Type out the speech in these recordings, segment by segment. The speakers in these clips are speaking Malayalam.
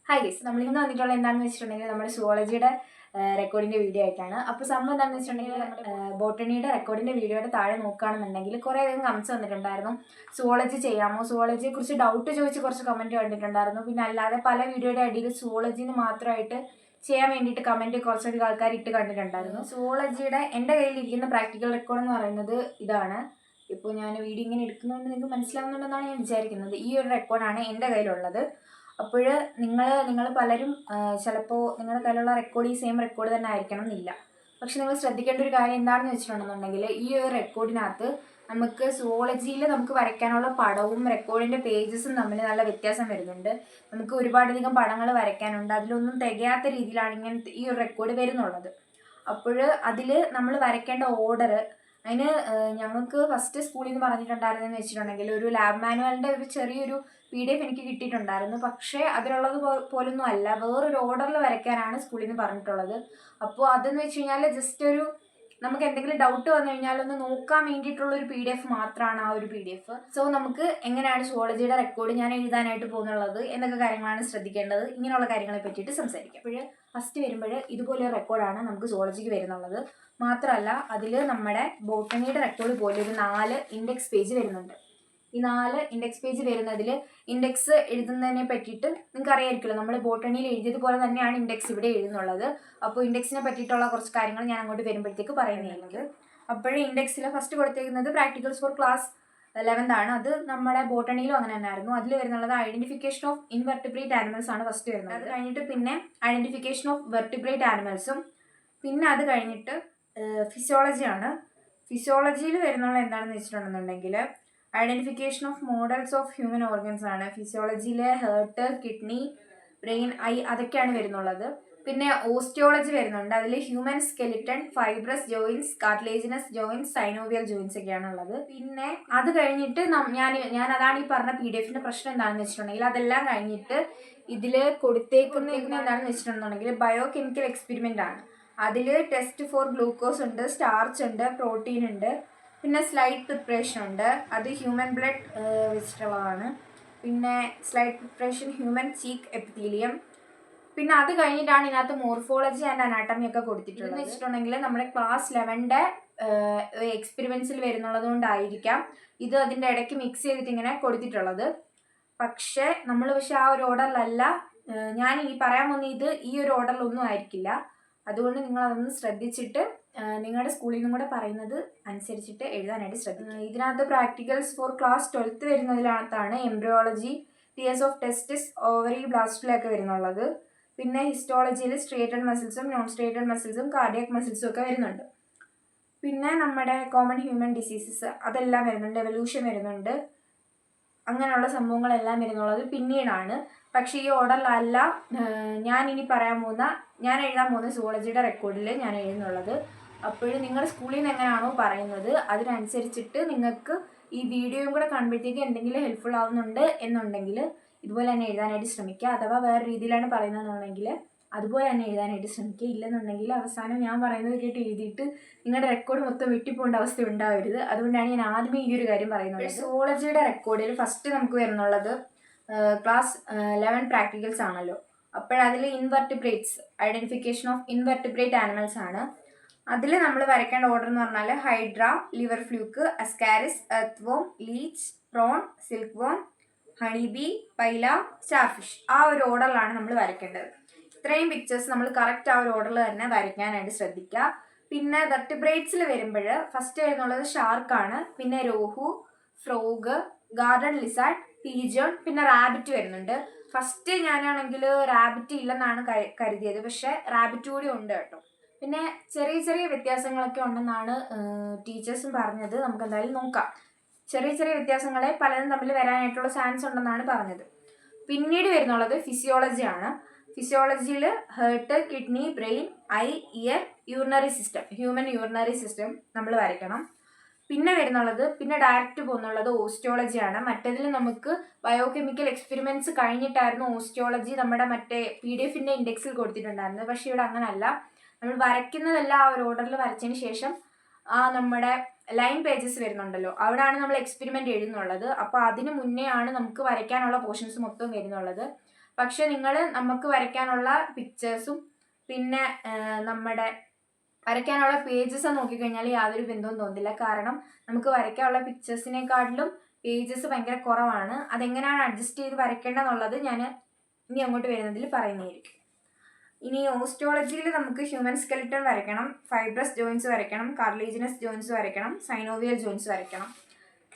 ഹായ് ഗൈസ്, നമ്മളിന്ന് വന്നിട്ടുള്ള എന്താണെന്ന് വെച്ചിട്ടുണ്ടെങ്കിൽ നമ്മുടെ സുവോളജിയുടെ റെക്കോർഡിൻ്റെ വീഡിയോ ആയിട്ടാണ്. അപ്പോൾ സംഭവം എന്താണെന്ന് വെച്ചിട്ടുണ്ടെങ്കിൽ ബോട്ടണിയുടെ റെക്കോർഡിൻ്റെ വീഡിയോയുടെ താഴെ നോക്കുകയാണെന്നുണ്ടെങ്കിൽ കുറേ അധികം കമൻസ് വന്നിട്ടുണ്ടായിരുന്നു. സുവോളജി ചെയ്യാമോ, സുവോളജിയെക്കുറിച്ച് ഡൗട്ട് ചോദിച്ച് കുറച്ച് കമൻറ്റ് കണ്ടിട്ടുണ്ടായിരുന്നു. പിന്നെ അല്ലാതെ പല വീഡിയോയുടെ അടിയിൽ സുവോളജിന്ന് മാത്രമായിട്ട് ചെയ്യാൻ വേണ്ടിയിട്ട് കമൻറ്റ് കുറച്ചധികം ആൾക്കാർ ഇട്ട് കണ്ടിട്ടുണ്ടായിരുന്നു. സുവോളജിയുടെ എൻ്റെ കയ്യിലിരിക്കുന്ന പ്രാക്ടിക്കൽ റെക്കോർഡ് എന്ന് പറയുന്നത് ഇതാണ്. ഇപ്പോൾ ഞാൻ വീഡിയോ ഇങ്ങനെ എടുക്കുന്നതുകൊണ്ട് നിങ്ങൾക്ക് മനസ്സിലാവുന്നുണ്ടെന്നാണ് ഞാൻ വിചാരിക്കുന്നത്. ഈ ഒരു റെക്കോർഡാണ് എൻ്റെ കയ്യിലുള്ളത്. അപ്പോൾ നിങ്ങൾ പലരും ചിലപ്പോൾ നിങ്ങളുടെ കയ്യിലുള്ള റെക്കോർഡ് ഈ സെയിം റെക്കോർഡ് തന്നെ ആയിരിക്കണം എന്നില്ല. പക്ഷെ നിങ്ങൾ ശ്രദ്ധിക്കേണ്ട ഒരു കാര്യം എന്താണെന്ന് വെച്ചിട്ടുണ്ടെന്നുണ്ടെങ്കിൽ ഈ ഒരു റെക്കോർഡിനകത്ത് നമുക്ക് സുവോളജിയിൽ നമുക്ക് വരയ്ക്കാനുള്ള പടവും റെക്കോർഡിൻ്റെ പേജസും തമ്മിൽ നല്ല വ്യത്യാസം വരുന്നുണ്ട്. നമുക്ക് ഒരുപാടധികം പടങ്ങൾ വരയ്ക്കാനുണ്ട്. അതിലൊന്നും തികയാത്ത രീതിയിലാണ് ഇങ്ങനത്തെ ഈ ഒരു റെക്കോർഡ് വരുന്നുള്ളത്. അപ്പോൾ അതിൽ നമ്മൾ വരയ്ക്കേണ്ട ഓർഡർ അതിന് ഞങ്ങൾക്ക് ഫസ്റ്റ് സ്കൂളിൽ നിന്ന് പറഞ്ഞിട്ടുണ്ടായിരുന്നെന്ന് വെച്ചിട്ടുണ്ടെങ്കിൽ ഒരു ലാബ് മാനുവലിൻ്റെ ഒരു ചെറിയൊരു PDF എനിക്ക് കിട്ടിയിട്ടുണ്ടായിരുന്നു. പക്ഷേ അതിലുള്ളത് പോലൊന്നും അല്ല, വേറൊരു ഓർഡറിൽ വരയ്ക്കാനാണ് സ്കൂളിൽ നിന്ന് പറഞ്ഞിട്ടുള്ളത്. അപ്പോൾ അതെന്ന് വെച്ച് കഴിഞ്ഞാൽ ജസ്റ്റ് ഒരു നമുക്ക് എന്തെങ്കിലും ഡൗട്ട് വന്നു കഴിഞ്ഞാൽ ഒന്ന് നോക്കാൻ വേണ്ടിയിട്ടുള്ളൊരു PDF മാത്രമാണ് ആ ഒരു PDF. സോ നമുക്ക് എങ്ങനെയാണ് സുവോളജിയുടെ റെക്കോർഡ് ഞാൻ എഴുതാനായിട്ട് പോകുന്നുള്ളത് എന്നൊക്കെ കാര്യങ്ങളാണ് ശ്രദ്ധിക്കേണ്ടത്. ഇങ്ങനെയുള്ള കാര്യങ്ങളെ പറ്റിയിട്ട് സംസാരിക്കാം. അപ്പോൾ ഫസ്റ്റ് വരുമ്പോൾ ഇതുപോലൊരു റെക്കോർഡാണ് നമുക്ക് സുവോളജിക്ക് വരുന്നുള്ളത്. മാത്രമല്ല അതിൽ നമ്മുടെ ബോട്ടണിയുടെ റെക്കോർഡ് പോലെ ഒരു 4 ഇൻഡെക്സ് പേജ് വരുന്നുണ്ട്. ഈ 4 ഇൻഡെക്സ് പേജ് വരുന്നതിൽ ഇൻഡെക്സ് എഴുതുന്നതിനെ പറ്റിയിട്ട് നിങ്ങൾക്ക് അറിയാമായിരിക്കുമല്ലോ, നമ്മൾ ബോട്ടണിയിൽ എഴുതിയതുപോലെ തന്നെയാണ് ഇൻഡെക്സ് ഇവിടെ എഴുതുന്നുള്ളത്. അപ്പോൾ ഇൻഡെക്സിനെ പറ്റിയിട്ടുള്ള കുറച്ച് കാര്യങ്ങൾ ഞാൻ അങ്ങോട്ട് വരുമ്പോഴത്തേക്ക് പറയുന്നത്. അപ്പോഴേ ഇൻഡെക്സിൽ ഫസ്റ്റ് കൊടുത്തേക്കുന്നത് പ്രാക്ടിക്കൽസ് ഫോർ ക്ലാസ് 11th ആണ്. അത് നമ്മുടെ ബോട്ടണിയിലും അങ്ങനെ തന്നെ ആയിരുന്നു. അതിൽ വരുന്നുള്ളത് ഐഡന്റിഫിക്കേഷൻ ഓഫ് ഇൻവെർട്ടിബ്രേറ്റ് ആനിമൽസ് ആണ് ഫസ്റ്റ് വരുന്നത്. അത് കഴിഞ്ഞിട്ട് പിന്നെ ഐഡന്റിഫിക്കേഷൻ ഓഫ് വെർട്ടിബ്രേറ്റ് ആനിമൽസും, പിന്നെ അത് കഴിഞ്ഞിട്ട് ഫിസിയോളജിയാണ്. ഫിസിയോളജിയിൽ വരുന്നുള്ള എന്താണെന്ന് വെച്ചിട്ടുണ്ടെന്നുണ്ടെങ്കിൽ identification of models of human organs ആണ്. ഫിസിയോളജിയിലെ ഹേർട്ട്, കിഡ്നി, ബ്രെയിൻ, ഐ അതൊക്കെയാണ് വരുന്നുള്ളത്. പിന്നെ ഓസ്റ്റിയോളജി വരുന്നുണ്ട്. അതിൽ human skeleton, fibrous joints, cartilaginous joints, synovial joints ഒക്കെയാണ് ഉള്ളത്. പിന്നെ അത് കഴിഞ്ഞിട്ട് ഞാൻ അതാണ് ഈ പറഞ്ഞ PDF പ്രശ്നം എന്താണെന്ന് വെച്ചിട്ടുണ്ടെങ്കിൽ അതെല്ലാം കഴിഞ്ഞിട്ട് ഇതിൽ കൊടുത്തേക്കുന്ന എന്താണെന്ന് വെച്ചിട്ടുണ്ടെന്നുണ്ടെങ്കിൽ ബയോ കെമിക്കൽ എക്സ്പെരിമെൻ്റ് ആണ്. അതിൽ ടെസ്റ്റ് ഫോർ ഗ്ലൂക്കോസ് ഉണ്ട്, സ്റ്റാർച്ച് ഉണ്ട്, പ്രോട്ടീൻ ഉണ്ട്, പിന്നെ സ്ലൈഡ് പ്രിപ്പറേഷൻ ഉണ്ട്. അത് ഹ്യൂമൻ ബ്ലഡ് വെച്ചിട്ടുള്ളതാണ്. പിന്നെ slide preparation human cheek epithelium. പിന്നെ അത് കഴിഞ്ഞിട്ടാണ് ഇതിനകത്ത് മോർഫോളജി ആൻഡ് അനാട്ടമി ഒക്കെ കൊടുത്തിട്ടുള്ളത്. എന്ന് വെച്ചിട്ടുണ്ടെങ്കിൽ നമ്മുടെ ക്ലാസ് 11ന്റെ എക്സ്പെരിമെൻസിൽ വരുന്നുള്ളത് കൊണ്ടായിരിക്കാം ഇത് അതിൻ്റെ ഇടയ്ക്ക് മിക്സ് ചെയ്തിട്ട് ഇങ്ങനെ കൊടുത്തിട്ടുള്ളത്. പക്ഷേ ആ ഒരു ഓർഡറിലല്ല ഞാൻ ഈ പറയാൻ പോകുന്ന ഇത് ഈ ഒരു ഓർഡറിലൊന്നും ആയിരിക്കില്ല. അതുകൊണ്ട് നിങ്ങൾ അതൊന്ന് ശ്രദ്ധിച്ചിട്ട് നിങ്ങളുടെ സ്കൂളിൽ നിന്നും കൂടെ പറയുന്നത് അനുസരിച്ചിട്ട് എഴുതാനായിട്ട് ശ്രദ്ധിക്കുക. ഇതിനകത്ത് പ്രാക്ടിക്കൽസ് ഫോർ ക്ലാസ് 12th വരുന്നതിനകത്താണ് embryology, TS of testis, ovary, ബ്ലാസ്റ്റിലൊക്കെ വരുന്നുള്ളത്. പിന്നെ ഹിസ്റ്റോളജിയിൽ സ്ട്രേറ്റഡ് മസിൽസും നോൺ സ്ട്രേറ്റഡ് മസിൽസും കാർഡിയാക് മസിൽസും ഒക്കെ വരുന്നുണ്ട്. പിന്നെ നമ്മുടെ കോമൺ ഹ്യൂമൻ ഡിസീസസ് അതെല്ലാം വരുന്നുണ്ട്. എവല്യൂഷൻ വരുന്നുണ്ട്. അങ്ങനെയുള്ള സംഭവങ്ങളെല്ലാം വരുന്നുള്ളത് പിന്നീടാണ്. പക്ഷേ ഈ ഓർഡറിലല്ല ഞാൻ എഴുതാൻ പോകുന്ന സുവോളജിയുടെ റെക്കോർഡിൽ ഞാൻ എഴുതുന്നുള്ളത്. അപ്പോൾ നിങ്ങൾ സ്കൂളിൽ നിന്ന് എങ്ങനെയാണോ പറയുന്നത് അതിനനുസരിച്ചിട്ട് നിങ്ങൾക്ക് ഈ വീഡിയോയും കൂടെ കാണുമ്പോഴത്തേക്ക് എന്തെങ്കിലും ഹെൽപ്ഫുൾ ആവുന്നുണ്ട് എന്നുണ്ടെങ്കിൽ ഇതുപോലെ തന്നെ എഴുതാനായിട്ട് ശ്രമിക്കുക. അഥവാ വേറെ രീതിയിലാണ് പറയുന്നതെന്നുണ്ടെങ്കിൽ അതുപോലെ തന്നെ എഴുതാനായിട്ട് ശ്രമിക്കുക. ഇല്ലെന്നുണ്ടെങ്കിൽ അവസാനം ഞാൻ പറയുന്നത് കേട്ട് എഴുതിയിട്ട് നിങ്ങളുടെ റെക്കോർഡ് മൊത്തം വെട്ടിപ്പോകേണ്ട അവസ്ഥ ഉണ്ടാവരുത്. അതുകൊണ്ടാണ് ഞാൻ ആദ്യമേ ഈ ഒരു കാര്യം പറയുന്നത്. സുവോളജിയുടെ റെക്കോർഡിൽ ഫസ്റ്റ് നമുക്ക് വരുന്നുള്ളത് ക്ലാസ് 11 പ്രാക്ടിക്കൽസ് ആണല്ലോ. അപ്പോഴതിൽ invertebrates, identification of invertebrate animals ആണ്. അതിൽ നമ്മൾ വരയ്ക്കേണ്ട ഓർഡർ എന്ന് പറഞ്ഞാൽ hydra, liver fluke, ascaris, earthworm, leech, prawn, silkworm, honeybee, pila, starfish. ആ ഒരു ഓർഡറിലാണ് നമ്മൾ വരയ്ക്കേണ്ടത്. ഇത്രയും പിക്ചേഴ്സ് നമ്മൾ കറക്റ്റ് ആ ഒരു ഓർഡറിൽ തന്നെ വരയ്ക്കാനായിട്ട് ശ്രദ്ധിക്കുക. പിന്നെ വെർട്ടിബ്രേറ്റ്സിൽ വരുമ്പോൾ ഫസ്റ്റ് വരുന്നുള്ളത് ഷാർക്കാണ്. പിന്നെ രോഹു, ഫ്രോഗ്, ഗാർഡൻ ലിസാർഡ്, പീജൺ, പിന്നെ റാബിറ്റ് വരുന്നുണ്ട്. ഫസ്റ്റ് ഞാനാണെങ്കിൽ റാബിറ്റ് ഇല്ലെന്നാണ് കരുതിയത്, പക്ഷെ റാബിറ്റ് കൂടി ഉണ്ട് കേട്ടോ. പിന്നെ ചെറിയ ചെറിയ വ്യത്യാസങ്ങളൊക്കെ ഉണ്ടെന്നാണ് ടീച്ചേഴ്സും പറഞ്ഞത്. നമുക്ക് എന്തായാലും നോക്കാം. ചെറിയ ചെറിയ വ്യത്യാസങ്ങളെ പലതും തമ്മിൽ വരാനായിട്ടുള്ള ചാൻസ് ഉണ്ടെന്നാണ് പറഞ്ഞത്. പിന്നീട് വരുന്നുള്ളത് ഫിസിയോളജിയാണ്. ഫിസിയോളജിയിൽ heart, kidney, brain, eye, ear, urinary system, human urinary system നമ്മൾ വരയ്ക്കണം. പിന്നെ ഡയറക്റ്റ് പോകുന്നുള്ളത് ഓസ്റ്റിയോളജിയാണ്. മറ്റേതിൽ നമുക്ക് ബയോകെമിക്കൽ എക്സ്പെരിമെൻറ്റ്സ് കഴിഞ്ഞിട്ടായിരുന്നു ഓസ്റ്റിയോളജി നമ്മുടെ മറ്റേ PDF-ന്റെ ഇൻഡെക്സിൽ കൊടുത്തിട്ടുണ്ടായിരുന്നത്. പക്ഷേ ഇവിടെ അങ്ങനല്ല. നമ്മൾ വരയ്ക്കുന്നതെല്ലാം ആ ഒരു ഓർഡറിൽ വരച്ചതിന് ശേഷം നമ്മുടെ ലൈൻ പേജസ് വരുന്നുണ്ടല്ലോ, അവിടെയാണ് നമ്മൾ എക്സ്പെരിമെൻ്റ് എഴുതുന്നുള്ളത്. അപ്പോൾ അതിന് മുന്നേ ആണ് നമുക്ക് വരയ്ക്കാനുള്ള പോർഷൻസ് മൊത്തം വരുന്നുള്ളത്. പക്ഷെ നിങ്ങൾ നമുക്ക് വരയ്ക്കാനുള്ള പിക്ചേഴ്സും പിന്നെ നമ്മുടെ വരയ്ക്കാനുള്ള പേജസ് നോക്കിക്കഴിഞ്ഞാൽ യാതൊരു ബന്ധവും തോന്നില്ല. കാരണം നമുക്ക് വരയ്ക്കാനുള്ള പിക്ചേഴ്സിനെക്കാട്ടിലും പേജസ് ഭയങ്കര കുറവാണ്. അതെങ്ങനെയാണ് അഡ്ജസ്റ്റ് ചെയ്ത് വരയ്ക്കേണ്ടതെന്നുള്ളത് ഞാൻ ഇനി അങ്ങോട്ട് വരുന്നതിൽ പറയുന്നതായിരിക്കും. ഇനി ഓസ്റ്റോളജിയിൽ നമുക്ക് ഹ്യൂമൻ സ്കെൽട്ടൺ വരയ്ക്കണം, ഫൈബ്രസ് ജോയിൻസ് വരയ്ക്കണം, കാർലീജിനസ് ജോയിൻസ് വരയ്ക്കണം, സൈനോവിയൽ ജോയിൻസ് വരയ്ക്കണം.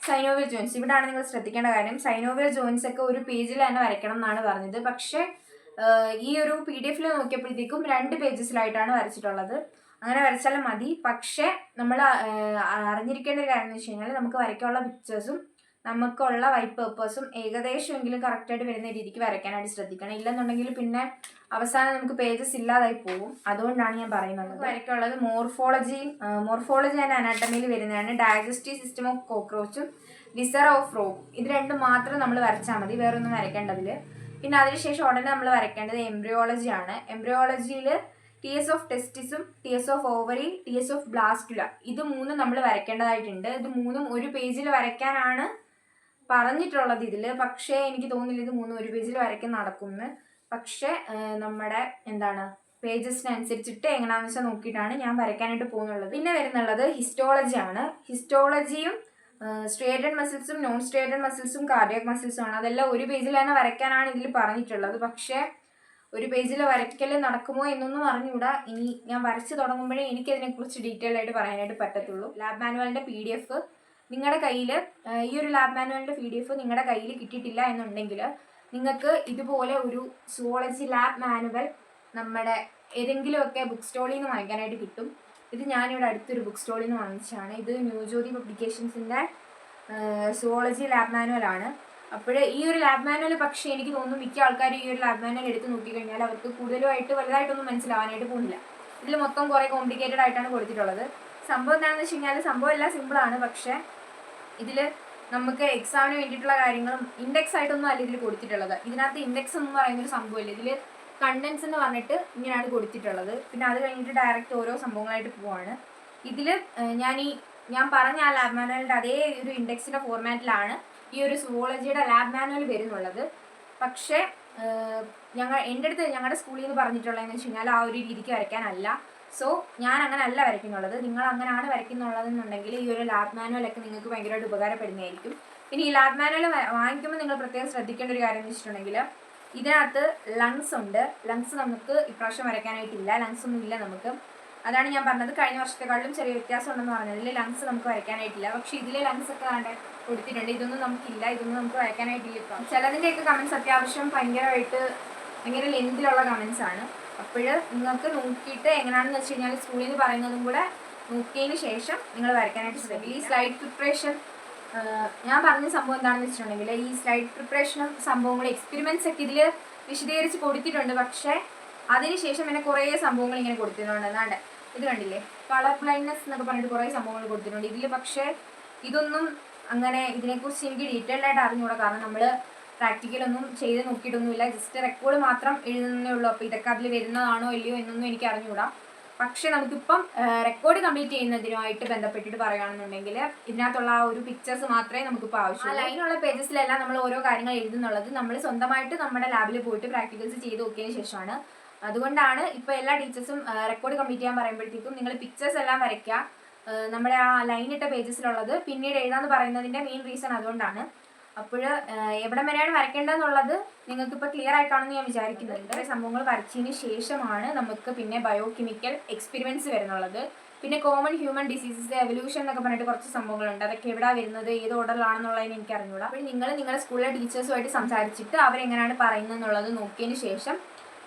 സൈനോവിയൽ ജോയിൻസ് ഇവിടെയാണ് നിങ്ങൾ ശ്രദ്ധിക്കേണ്ട കാര്യം. സൈനോവിയൽ ജോയിൻസ് ഒക്കെ ഒരു പേജിൽ തന്നെ വരയ്ക്കണം എന്നാണ് പറഞ്ഞത്. പക്ഷേ ഈ ഒരു PDF നോക്കിയപ്പോഴത്തേക്കും 2 പേജസിലായിട്ടാണ് വരച്ചിട്ടുള്ളത്. അങ്ങനെ വരച്ചാലും മതി. പക്ഷേ നമ്മൾ അറിഞ്ഞിരിക്കേണ്ട ഒരു കാര്യം എന്ന് വെച്ച് കഴിഞ്ഞാൽ നമുക്ക് വരയ്ക്കാനുള്ള പിക്ചേഴ്സും നമുക്കുള്ള വൈറ്റ് പേപ്പേഴ്സും ഏകദേശമെങ്കിലും കറക്റ്റായിട്ട് വരുന്ന രീതിക്ക് വരയ്ക്കാനായിട്ട് ശ്രദ്ധിക്കണം. ഇല്ലെന്നുണ്ടെങ്കിൽ പിന്നെ അവസാനം നമുക്ക് പേജസ് ഇല്ലാതായി പോകും. അതുകൊണ്ടാണ് ഞാൻ പറയുന്നത്. വരയ്ക്കുള്ളത് മോർഫോളജി ആൻഡ് അനാട്ടമിയിൽ വരുന്നതാണ്. ഡൈജസ്റ്റീവ് സിസ്റ്റം ഓഫ് കോക്രോച്ചും വിസറ ഓഫ് റോഗും. ഇത് രണ്ടും മാത്രം നമ്മൾ വരച്ചാൽ മതി, വേറൊന്നും വരയ്ക്കേണ്ടതിൽ. പിന്നെ അതിനുശേഷം ഉടനെ നമ്മൾ വരയ്ക്കേണ്ടത് എംബ്രിയോളജി ആണ്. എംബ്രിയോളജിയിൽ TS ഓഫ് ടെസ്റ്റിസും TS of ovary, TS of ബ്ലാസ്റ്റുല, ഇത് 3 നമ്മൾ വരയ്ക്കേണ്ടതായിട്ടുണ്ട്. ഇത് 3 ഒരു പേജിൽ വരയ്ക്കാനാണ് പറഞ്ഞിട്ടുള്ളത് ഇതിൽ. പക്ഷേ എനിക്ക് തോന്നുന്നില്ല ഇത് 3 ഒരു പേജിൽ വരയ്ക്കാൻ നടക്കുമെന്ന്. പക്ഷേ നമ്മുടെ പേജസിനനുസരിച്ചിട്ട് എങ്ങനെയാണെന്ന് വെച്ചാൽ നോക്കിയിട്ടാണ് ഞാൻ വരയ്ക്കാനായിട്ട് പോകുന്നുള്ളത്. പിന്നെ വരുന്നുള്ളത് ഹിസ്റ്റോളജി ആണ്. ഹിസ്റ്റോളജിയും സ്ട്രേറ്റഡ് മസിൽസും നോൺ സ്ട്രേറ്റഡ് മസിൽസും കാർഡിയാക് മസിൽസും ആണ്. അതെല്ലാം ഒരു പേജിൽ തന്നെ വരയ്ക്കാനാണ് ഇതിൽ പറഞ്ഞിട്ടുള്ളത്. പക്ഷേ ഒരു പേജിൽ വരയ്ക്കൽ നടക്കുമോ എന്നൊന്നും അറിഞ്ഞുകൂടാ. ഇനി ഞാൻ വരച്ച് തുടങ്ങുമ്പോഴേ എനിക്കതിനെക്കുറിച്ച് ഡീറ്റെയിൽ ആയിട്ട് പറയാനായിട്ട് പറ്റത്തുള്ളൂ. ലാബ് മാനുവലിൻ്റെ PDF നിങ്ങളുടെ കയ്യിൽ, ഈ ഒരു ലാബ് മാനുവലിൻ്റെ PDF നിങ്ങളുടെ കയ്യിൽ കിട്ടിയിട്ടില്ല എന്നുണ്ടെങ്കിൽ നിങ്ങൾക്ക് ഇതുപോലെ ഒരു സുവോളജി ലാബ് മാനുവൽ നമ്മുടെ ഏതെങ്കിലുമൊക്കെ ബുക്ക് സ്റ്റോളിൽ നിന്ന് വാങ്ങിക്കാനായിട്ട് കിട്ടും. ഇത് ഞാനിവിടെ അടുത്തൊരു ബുക്ക് സ്റ്റോളിൽ നിന്ന് വാങ്ങിച്ചതാണ്. ഇത് ന്യൂജ്യോതി പബ്ലിക്കേഷൻസിൻ്റെ സുവോളജി ലാബ് മാനുവലാണ്. അപ്പോൾ ഈ ഒരു ലാബ് മാനുവൽ പക്ഷേ എനിക്ക് തോന്നുന്നു മിക്ക ആൾക്കാരും ഈ ഒരു ലാബ് മാനുവൽ എടുത്ത് നോക്കിക്കഴിഞ്ഞാൽ അവർക്ക് കൂടുതലുമായിട്ട് വലുതായിട്ടൊന്നും മനസ്സിലാവാനായിട്ട് പോകുന്നില്ല. ഇതിൽ മൊത്തം കുറേ കോംപ്ലിക്കേറ്റഡ് ആയിട്ടാണ് കൊടുത്തിട്ടുള്ളത്. സംഭവം എന്താണെന്ന് വെച്ച് കഴിഞ്ഞാൽ സംഭവം എല്ലാം സിമ്പിളാണ്. പക്ഷേ ഇതിൽ നമുക്ക് എക്സാമിന് വേണ്ടിയിട്ടുള്ള കാര്യങ്ങളും ഇൻഡെക്സ് ആയിട്ടൊന്നും അല്ല ഇതിൽ കൊടുത്തിട്ടുള്ളത്. ഇതിനകത്ത് ഇൻഡെക്സ് എന്ന് പറയുന്നൊരു സംഭവമില്ല. ഇതിൽ കണ്ടൻസ് എന്ന് പറഞ്ഞിട്ട് ഇങ്ങനെയാണ് കൊടുത്തിട്ടുള്ളത്. പിന്നെ അത് കഴിഞ്ഞിട്ട് ഡയറക്റ്റ് ഓരോ സംഭവങ്ങളായിട്ട് പോവാണ്. ഇതിൽ ഞാൻ പറഞ്ഞ ആ ലാബ് മാനുവലിൻ്റെ അതേ ഒരു ഇൻഡെക്സിൻ്റെ ഫോർമാറ്റിലാണ് ഈ ഒരു സുവോളജിയുടെ ലാബ് മാനുവൽ വരുന്നുള്ളത്. പക്ഷേ എൻ്റെ അടുത്ത് ഞങ്ങളുടെ സ്കൂളിൽ നിന്ന് പറഞ്ഞിട്ടുള്ളതെന്ന് വെച്ച് കഴിഞ്ഞാൽ ആ ഒരു രീതിക്ക് വരയ്ക്കാനല്ല. സോ ഞാൻ അങ്ങനെ അല്ല വരയ്ക്കുന്നുള്ളത്. നിങ്ങൾ അങ്ങനെയാണ് വരയ്ക്കുന്നുള്ളതെന്നുണ്ടെങ്കിൽ ഈ ഒരു ലാബ് മാനുവലൊക്കെ നിങ്ങൾക്ക് ഭയങ്കരമായിട്ട് ഉപകാരപ്പെടുന്നതായിരിക്കും. പിന്നെ ഈ ലാബ് മാനുവൽ വാങ്ങിക്കുമ്പോൾ നിങ്ങൾ പ്രത്യേകം ശ്രദ്ധിക്കേണ്ട ഒരു കാര്യം എന്ന് വെച്ചിട്ടുണ്ടെങ്കിൽ ഇതിനകത്ത് ലങ്സ് ഉണ്ട്. ലങ്സ് നമുക്ക് ഇപ്രാവശ്യം വരയ്ക്കാനായിട്ടില്ല. ലങ്സ് ഒന്നും ഇല്ല നമുക്ക്. അതാണ് ഞാൻ പറഞ്ഞത്, കഴിഞ്ഞ വർഷത്തെക്കാളും ചെറിയ വ്യത്യാസം ഉണ്ടെന്ന് പറഞ്ഞതിൽ ലങ്സ് നമുക്ക് വരയ്ക്കാനായിട്ടില്ല. പക്ഷേ ഇതിലെ ലങ്സ് ഒക്കെ കൊടുത്തിട്ടുണ്ട്. ഇതൊന്നും നമുക്കില്ല, ഇതൊന്നും നമുക്ക് വരയ്ക്കാനായിട്ടില്ല. ഇപ്പം ചിലതിൻ്റെയൊക്കെ കമൻസ് അത്യാവശ്യം ഭയങ്കര ലെന്തിലുള്ള കമൻസ് ആണ്. അപ്പോൾ നിങ്ങൾക്ക് നോക്കിയിട്ട് എങ്ങനെയാണെന്ന് വെച്ച് കഴിഞ്ഞാൽ സ്കൂളിൽ നിന്ന് പറയുന്നതും കൂടെ നോക്കിയതിന് ശേഷം നിങ്ങൾ വരയ്ക്കാനായിട്ട് ശ്രമിക്കുക. ഈ സ്ലൈഡ് പ്രിപ്പറേഷൻ ഞാൻ പറഞ്ഞ സംഭവം എന്താണെന്ന് വെച്ചിട്ടുണ്ടെങ്കിൽ ഈ സ്ലൈഡ് പ്രിപ്പറേഷനും സംഭവങ്ങളും എക്സ്പെരിമെൻറ്റ്സ് ഒക്കെ ഇതിൽ വിശദീകരിച്ച് കൊടുത്തിട്ടുണ്ട്. പക്ഷേ അതിനുശേഷം പിന്നെ കുറേ സംഭവങ്ങൾ ഇങ്ങനെ കൊടുത്തിട്ടുണ്ട്. എന്നാണ്ട് ഇത് കണ്ടില്ലേ, കളർ ബ്ലൈൻഡ്നെസ് എന്നൊക്കെ പറഞ്ഞിട്ട് കുറേ സംഭവങ്ങൾ കൊടുത്തിട്ടുണ്ട് ഇതിൽ. പക്ഷേ ഇതൊന്നും അങ്ങനെ ഇതിനെക്കുറിച്ച് എനിക്ക് ഡീറ്റെയിൽഡ് ആയിട്ട് അറിഞ്ഞുകൂടാ. കാരണം നമ്മൾ പ്രാക്ടിക്കലൊന്നും ചെയ്ത് നോക്കിയിട്ടൊന്നുമില്ല. ജസ്റ്റ് റെക്കോർഡ് മാത്രം എഴുതുന്നേ ഉള്ളൂ. അപ്പോൾ ഇതൊക്കെ അതിൽ വരുന്നതാണോ ഇല്ലയോ എന്നൊന്നും എനിക്ക് അറിഞ്ഞുകൂടാ. പക്ഷേ നമുക്കിപ്പം റെക്കോർഡ് കംപ്ലീറ്റ് ചെയ്യുന്നതിനുമായിട്ട് ബന്ധപ്പെട്ടിട്ട് പറയുകയാണെന്നുണ്ടെങ്കിൽ ഇതിനകത്തുള്ള ആ ഒരു പിക്ചേഴ്സ് മാത്രമേ നമുക്കിപ്പോൾ ആവശ്യമുള്ളൂ. ആ ലൈനുള്ള പേജസിലെല്ലാം നമ്മൾ ഓരോ കാര്യങ്ങൾ എഴുതുന്നുള്ളത് നമ്മൾ സ്വന്തമായിട്ട് നമ്മുടെ ലാബിൽ പോയിട്ട് പ്രാക്ടിക്കൽസ് ചെയ്ത് നോക്കിയതിന് ശേഷമാണ്. അതുകൊണ്ടാണ് ഇപ്പോൾ എല്ലാ ടീച്ചേഴ്സും റെക്കോർഡ് കംപ്ലീറ്റ് ചെയ്യാൻ പറയുമ്പോഴത്തേക്കും നിങ്ങൾ പിക്ചേഴ്സ് എല്ലാം വരയ്ക്കുക. നമ്മുടെ ആ ലൈനിട്ട പേജസിലുള്ളത് പിന്നീട് എഴുതാമെന്ന് പറയുന്നതിൻ്റെ മെയിൻ റീസൺ അതുകൊണ്ടാണ്. അപ്പോൾ എവിടം വരെയാണ് വരയ്ക്കേണ്ടതെന്നുള്ളത് നിങ്ങൾക്കിപ്പോൾ ക്ലിയർ ആയിട്ടാണെന്ന് ഞാൻ വിചാരിക്കുന്നുണ്ട്. കുറേ സംഭവങ്ങൾ വരച്ചതിന് ശേഷമാണ് നമുക്ക് പിന്നെ ബയോകെമിക്കൽ എക്സ്പെരിമെൻറ്റ്സ് വരുന്നുള്ളത്. പിന്നെ കോമൺ ഹ്യൂമൻ ഡിസീസസ് എവല്യൂഷൻ എന്നൊക്കെ പറഞ്ഞിട്ട് കുറച്ച് സംഭവങ്ങളുണ്ട്. അതൊക്കെ എവിടെ വരുന്നത്, ഏത് ഓർഡറിലാണെന്നുള്ളതിന് എനിക്ക് അറിഞ്ഞൂടാ. അപ്പോൾ നിങ്ങൾ നിങ്ങളുടെ സ്കൂളിലെ ടീച്ചേഴ്സുമായിട്ട് സംസാരിച്ചിട്ട് അവരെങ്ങനെയാണ് പറയുന്നത് എന്നുള്ളത് നോക്കിയതിന് ശേഷം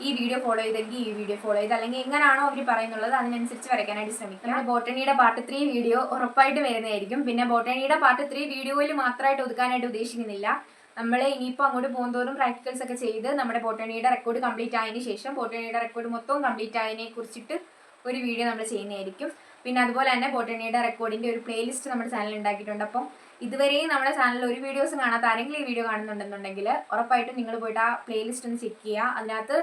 ഈ വീഡിയോ ഫോളോ ചെയ്തെങ്കിൽ ഈ വീഡിയോ ഫോളോ ചെയ്ത്, അല്ലെങ്കിൽ എങ്ങനെയാണോ അവർ പറയുന്നുള്ളത് അതിനനുസരിച്ച് വരയ്ക്കാനായിട്ട് ശ്രമിക്കുക. നമ്മുടെ ബോട്ടണിയുടെ പാർട്ട് 3 വീഡിയോ ഉറപ്പായിട്ട് വരുന്നതായിരിക്കും. പിന്നെ ബോട്ടണിയുടെ പാർട്ട് 3 വീഡിയോയിൽ മാത്രമായിട്ട് ഒതുക്കാനായിട്ട് ഉദ്ദേശിക്കുന്നില്ല. നമ്മൾ ഇനിയിപ്പോൾ അങ്ങോട്ട് പോകുന്തോറും പ്രാക്ടിക്കൽസ് ഒക്കെ ചെയ്ത് നമ്മുടെ ബോട്ടണിയുടെ റെക്കോർഡ് കംപ്ലീറ്റ് ആയതിനു ശേഷം ബോട്ടണിയുടെ റെക്കോർഡ് മൊത്തം കംപ്ലീറ്റ് ആയതിനെ കുറിച്ചിട്ട് ഒരു വീഡിയോ നമ്മൾ ചെയ്യുന്നതായിരിക്കും. പിന്നെ അതുപോലെ തന്നെ ബോട്ടണിയുടെ റെക്കോർഡിൻ്റെ ഒരു പ്ലേലിസ്റ്റ് നമ്മുടെ ചാനൽ ഉണ്ടാക്കിയിട്ടുണ്ട്. അപ്പം ഇതുവരെയും നമ്മുടെ ചാനലിൽ ഒരു വീഡിയോസും കാണാത്ത ആരെങ്കിലും ഈ വീഡിയോ കാണുന്നുണ്ടെന്നുണ്ടെങ്കിൽ ഉറപ്പായിട്ടും നിങ്ങൾ പോയിട്ട് ആ പ്ലേലിസ്റ്റ് ഒന്ന് ചെക്ക് ചെയ്യുക. അതിനകത്ത്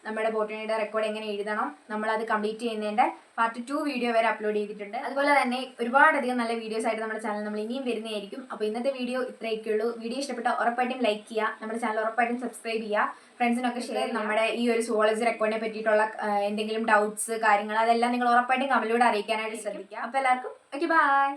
നമ്മുടെ ബോട്ടണിയുടെ റെക്കോർഡ് എങ്ങനെ എഴുതണം, നമ്മളത് കംപ്ലീറ്റ് ചെയ്യുന്നതിൻ്റെ പാർട്ട് 2 വീഡിയോ വരെ അപ്ലോഡ് ചെയ്തിട്ടുണ്ട്. അതുപോലെ തന്നെ ഒരുപാടധികം നല്ല വീഡിയോസ് ആയിട്ട് നമ്മുടെ ചാനൽ നമ്മൾ ഇനിയും വരുന്നതായിരിക്കും. അപ്പോൾ ഇന്നത്തെ വീഡിയോ ഇത്രയൊക്കെ ഉള്ളൂ. വീഡിയോ ഇഷ്ടപ്പെട്ട ഉറപ്പായിട്ടും ലൈക്ക് ചെയ്യുക, നമ്മുടെ ചാനൽ ഉറപ്പായിട്ടും സബ്സ്ക്രൈബ് ചെയ്യുക, ഫ്രണ്ട്സിനൊക്കെ ഷെയർ ചെയ്യുക. നമ്മുടെ ഈ ഒരു സുവോളജി റെക്കോർഡിനെ പറ്റിയിട്ടുള്ള എന്തെങ്കിലും ഡൗട്ട്സ് കാര്യങ്ങൾ അതെല്ലാം നിങ്ങൾ ഉറപ്പായിട്ടും കമന്റിലൂടെ അറിയിക്കാനായിട്ട് ശ്രദ്ധിക്കുക. അപ്പോൾ എല്ലാവർക്കും ഓക്കെ ബൈ.